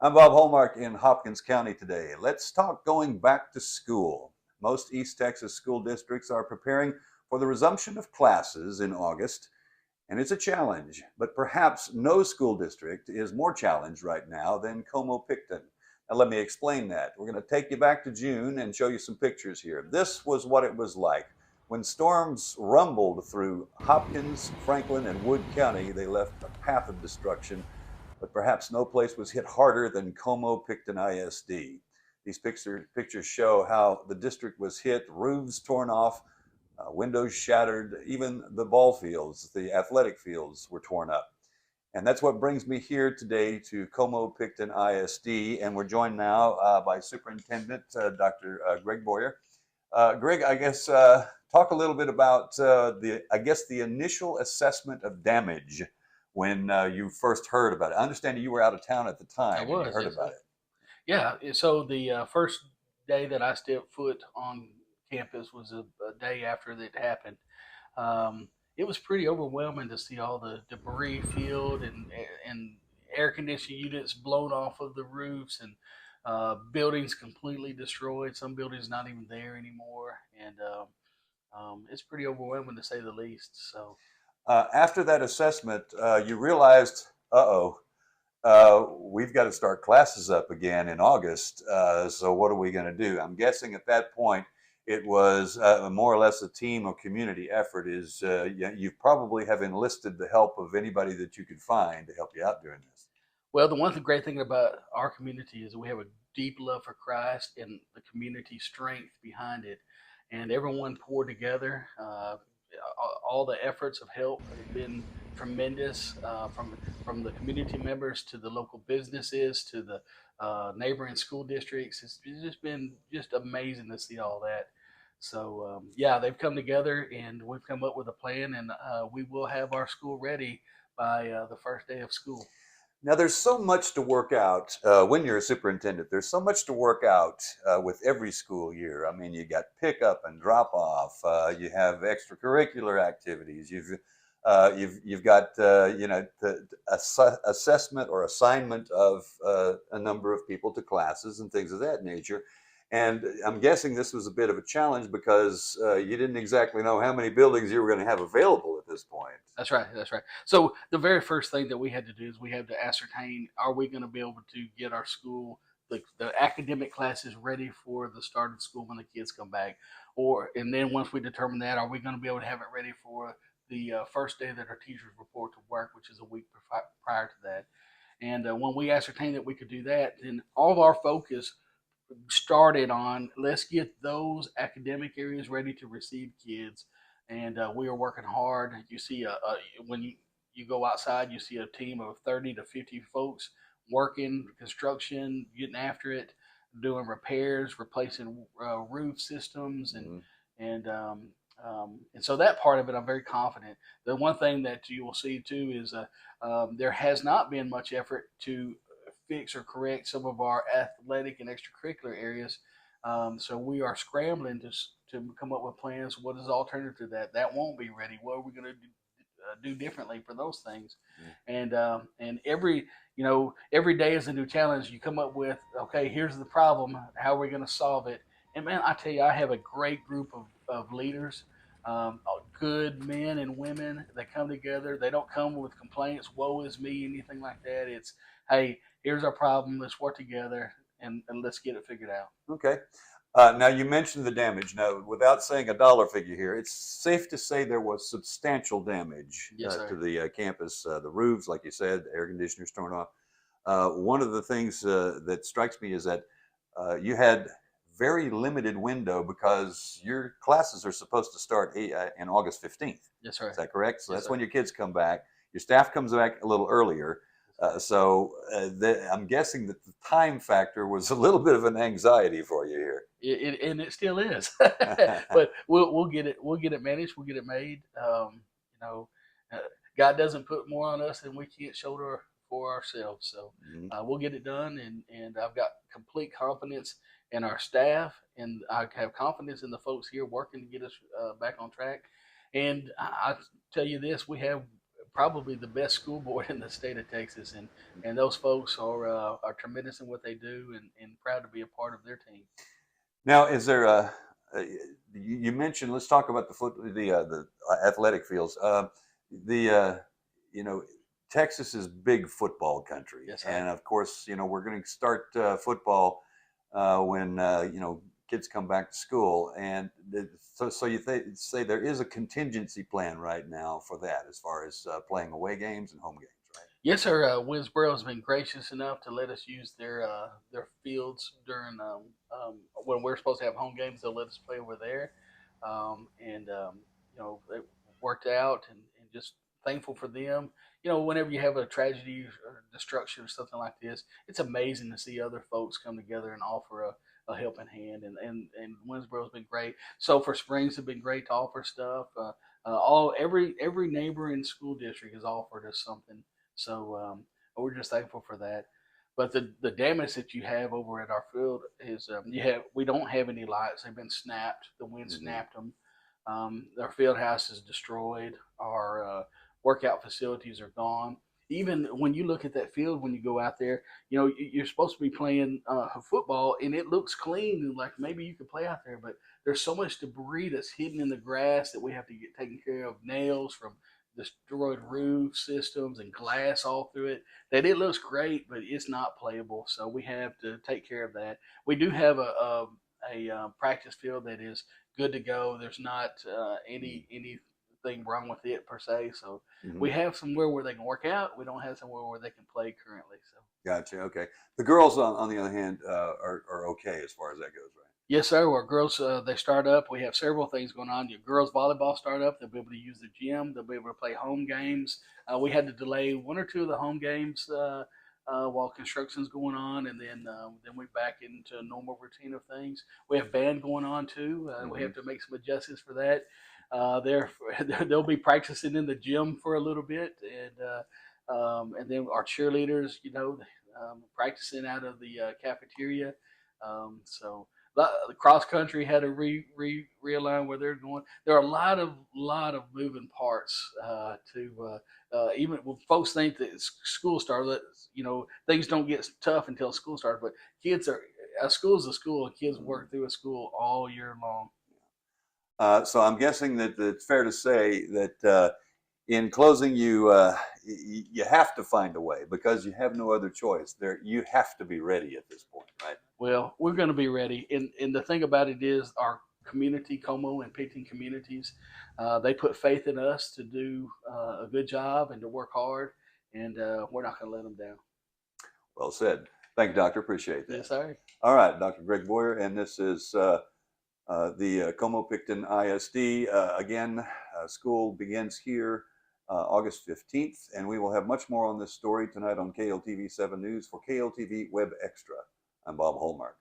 I'm Bob Hallmark in Hopkins County today. Let's talk going back to school. Most East Texas school districts are preparing for the resumption of classes in August, and it's a challenge, but perhaps no school district is more challenged right now than Como-Pickton. Now, let me explain that. We're going to take you back to June and show you some pictures here. This was what it was like. When storms rumbled through Hopkins, Franklin, and Wood County, they left a path of destruction, but perhaps no place was hit harder than Como-Pickton ISD. These pictures show how the district was hit, roofs torn off, windows shattered, even the ball fields, the athletic fields were torn up. And that's what brings me here today to Como-Pickton ISD, and we're joined now by Superintendent Dr. Greg Boyer. Greg, I guess talk a little bit about the initial assessment of damage when you first heard about it. I understand you were out of town at the time when you heard Yes, about it. yeah. So the first day that I stepped foot on campus was a day after that happened. It was pretty overwhelming to see all the debris field and air conditioning units blown off of the roofs and buildings completely destroyed. Some buildings not even there anymore, and it's pretty overwhelming to say the least. So. After that assessment, you realized, we've got to start classes up again in August. So what are we going to do? I'm guessing at that point it was more or less a team or community effort. You probably have enlisted the help of anybody that you could find to help you out during this. Well, the one great thing about our community is we have a deep love for Christ and the community strength behind it, and everyone poured together. All the efforts of help have been tremendous, from the community members to the local businesses to the neighboring school districts. It's just been just amazing to see all that. So yeah, they've come together and we've come up with a plan, and we will have our school ready by the first day of school. Now, there's so much to work out when you're a superintendent. There's so much to work out with every school year. I mean, you got pickup and drop off. You have extracurricular activities. You've got the assessment or assignment of a number of people to classes and things of that nature. And I'm guessing this was a bit of a challenge because you didn't exactly know how many buildings you were going to have available at this point. That's right. That's right. So the very first thing that we had to do is we had to ascertain: are we going to be able to get our school, the academic classes, ready for the start of school when the kids come back? And then once we determine that, are we going to be able to have it ready for the first day that our teachers report to work, which is a week prior to that? And when we ascertained that we could do that, then all of our focus started on let's get those academic areas ready to receive kids, and we are working hard. You see, when you go outside, you see a team of 30 to 50 folks working construction, getting after it, doing repairs, replacing roof systems, Mm-hmm. and so that part of it, I'm very confident. The one thing that you will see too is there has not been much effort to fix or correct some of our athletic and extracurricular areas. So we are scrambling to come up with plans. What is the alternative to that? That won't be ready. What are we going to do differently for those things? And every day is a new challenge. You come up with, okay, here's the problem. How are we going to solve it? And man, I tell you, I have a great group of leaders, good men and women that come together. They don't come with complaints, woe is me, anything like that. It's, hey, here's our problem. Let's work together and let's get it figured out. Okay. Now, you mentioned the damage. Now, without saying a dollar figure here, it's safe to say there was substantial damage Yes, to sir. the campus. The roofs, like you said, air conditioners torn off. One of the things that strikes me is that you had very limited window because your classes are supposed to start in August 15th. Yes, sir. Is that correct? So Yes, that's sir. when your kids come back. Your staff comes back a little earlier. I'm guessing that the time factor was a little bit of an anxiety for you here. And it still is, but we'll get it. We'll get it managed. We'll get it made. You know, uh, God doesn't put more on us than we can't shoulder for ourselves. So Mhm. we'll get it done, and I've got complete confidence in our staff, and I have confidence in the folks here working to get us back on track. And I tell you this: we have probably the best school board in the state of Texas, and those folks are tremendous in what they do, and proud to be a part of their team. Now, is there a you mentioned? Let's talk about the athletic fields. The you know Texas is big football country, Yes, sir. and of course, we're going to start football when kids come back to school, and so you say there is a contingency plan right now for that, as far as playing away games and home games, right? Yes, sir. Winsboro has been gracious enough to let us use their fields during when we're supposed to have home games. They'll let us play over there, and it worked out, and just thankful for them. Whenever you have a tragedy or destruction or something like this, it's amazing to see other folks come together and offer a helping hand. And Winsboro's been great. Sulphur Springs have been great to offer stuff. Every neighboring school district has offered us something, so we're just thankful for that. But the damage that you have over at our field is we don't have any lights. They've been snapped. The wind Mm-hmm. snapped them. Our field house is destroyed. Our workout facilities are gone. Even when you look at that field, when you go out there, you're supposed to be playing football, and it looks clean, and like maybe you could play out there. But there's so much debris that's hidden in the grass that we have to get taken care of. Nails from destroyed roof systems and glass all through it, that it looks great, but it's not playable. So we have to take care of that. We do have a practice field that is good to go. There's not anything wrong with it per se. So Mm-hmm. we have somewhere where they can work out. We don't have somewhere where they can play currently. So Gotcha. Okay. The girls, on the other hand, are okay as far as that goes, right? yes, sir. Our girls, they start up. We have several things going on. Your girls volleyball start up. They'll be able to use the gym. They'll be able to play home games. We had to delay one or two of the home games while construction's going on, and then we back into a normal routine of things. We have band going on too. We Mm-hmm. have to make some adjustments for that. They're they'll be practicing in the gym for a little bit, and then our cheerleaders, practicing out of the cafeteria. So the cross country had to realign where they're going. There are a lot of moving parts to even when folks think that school starts. Things don't get tough until school starts, but kids are a school's a school, and kids work through a school all year long. So I'm guessing that it's fair to say that in closing, you have to find a way because you have no other choice. You have to be ready at this point, right? Well, we're going to be ready. And the thing about it is, our community, Como and Pickton communities, they put faith in us to do a good job and to work hard, and we're not going to let them down. Well said. Thank you, Doctor. Appreciate that. Yes, sir. All right, Dr. Greg Boyer, and this is the Como-Pickton ISD. Again, school begins here August 15th, and we will have much more on this story tonight on KLTV 7 News. For KLTV WebXtra, I'm Bob Hallmark.